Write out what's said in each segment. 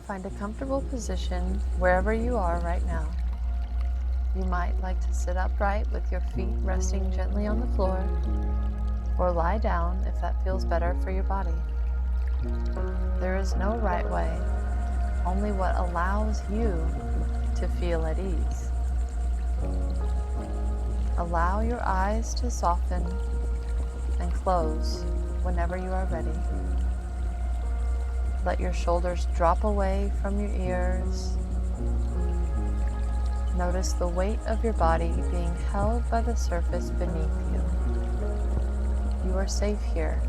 find a comfortable position wherever you are right now. You might like to sit upright with your feet resting gently on the floor, or lie down if that feels better for your body. There is no right way, only what allows you to feel at ease. Allow your eyes to soften and close whenever you are ready. Let your shoulders drop away from your ears. Notice the weight of your body being held by the surface beneath you. You are safe here.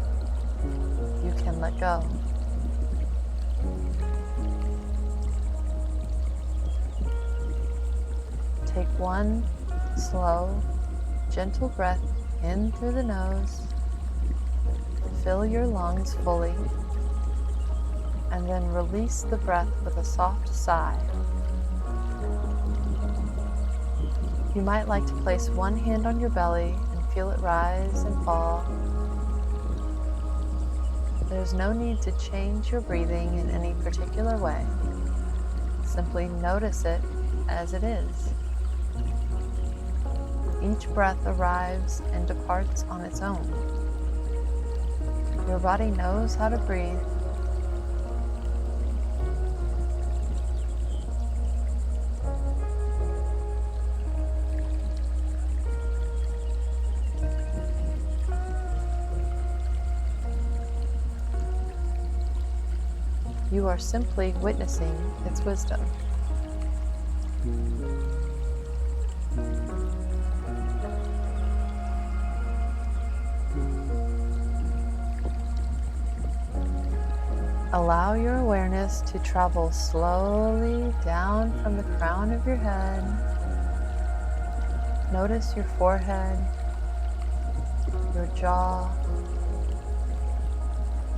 You can let go. Take one slow, gentle breath in through the nose. Fill your lungs fully, and then release the breath with a soft sigh. You might like to place one hand on your belly and feel it rise and fall. There's no need to change your breathing in any particular way. Simply notice it as it is. Each breath arrives and departs on its own. Your body knows how to breathe. You are simply witnessing its wisdom. Allow your awareness to travel slowly down from the crown of your head. Notice your forehead, your jaw,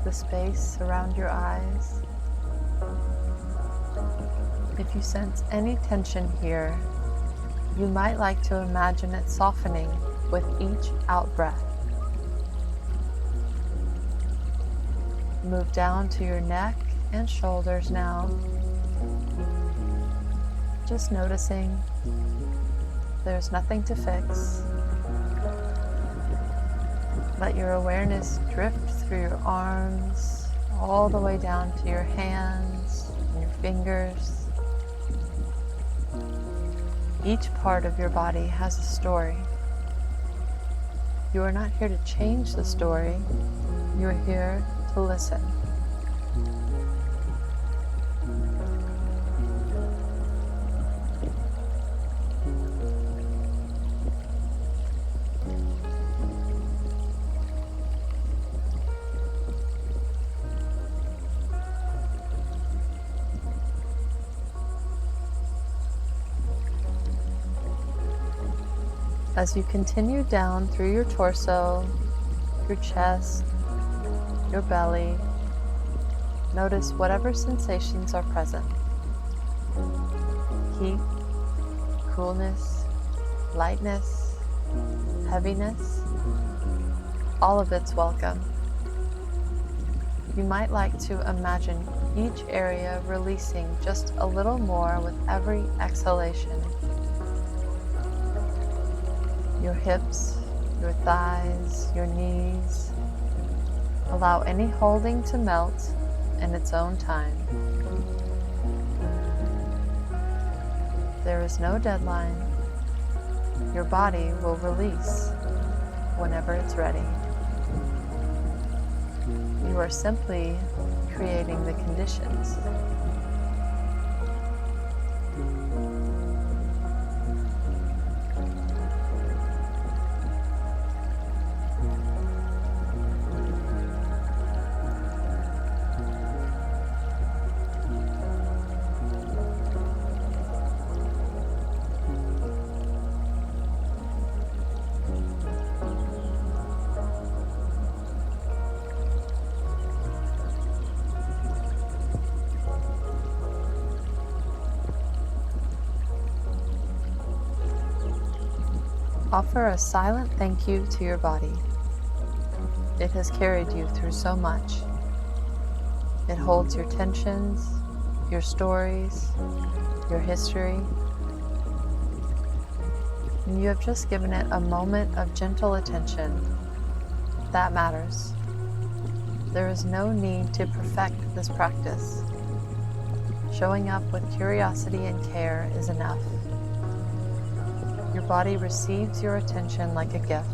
the space around your eyes. If you sense any tension here, you might like to imagine it softening with each out-breath. Move down to your neck and shoulders now. Just noticing there's nothing to fix. Let your awareness drift through your arms, all the way down to your hands and your fingers. Each part of your body has a story. You are not here to change the story. You are here to listen. As you continue down through your torso, your chest, your belly, notice whatever sensations are present. Heat, coolness, lightness, heaviness, all of it's welcome. You might like to imagine each area releasing just a little more with every exhalation. Your hips, your thighs, your knees. Allow any holding to melt in its own time. There is no deadline. Your body will release whenever it's ready. You are simply creating the conditions. Offer a silent thank you to your body. It has carried you through so much. It holds your tensions, your stories, your history, and you have just given it a moment of gentle attention. That matters. There is no need to perfect this practice. Showing up with curiosity and care is enough. Your body receives your attention like a gift.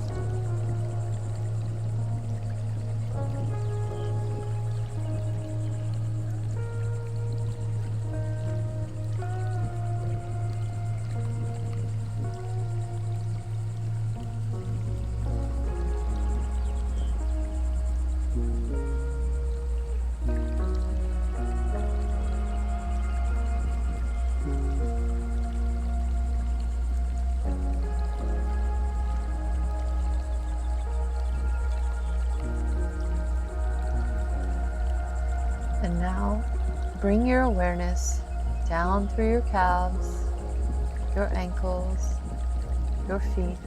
And now, bring your awareness down through your calves, your ankles, your feet.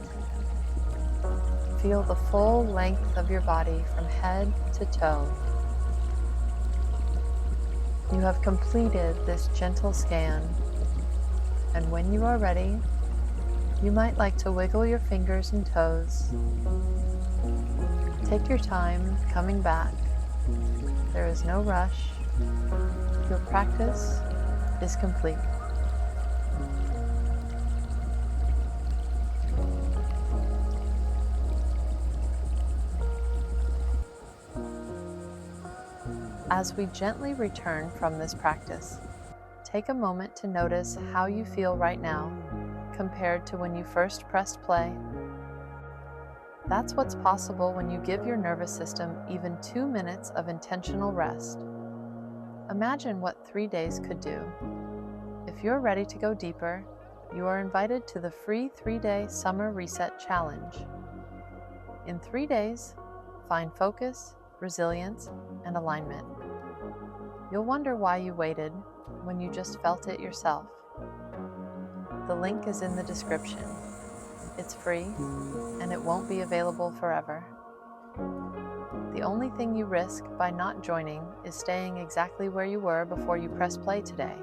Feel the full length of your body from head to toe. You have completed this gentle scan, and when you are ready, you might like to wiggle your fingers and toes. Take your time coming back. There is no rush. Your practice is complete. As we gently return from this practice, take a moment to notice how you feel right now compared to when you first pressed play. That's what's possible when you give your nervous system even 2 minutes of intentional rest. Imagine what 3 days could do. If you're ready to go deeper, you are invited to the free 3-day Summer Reset Challenge. In 3 days, find focus, resilience, and alignment. You'll wonder why you waited when you just felt it yourself. The link is in the description. It's free, and it won't be available forever. The only thing you risk by not joining is staying exactly where you were before you press play today.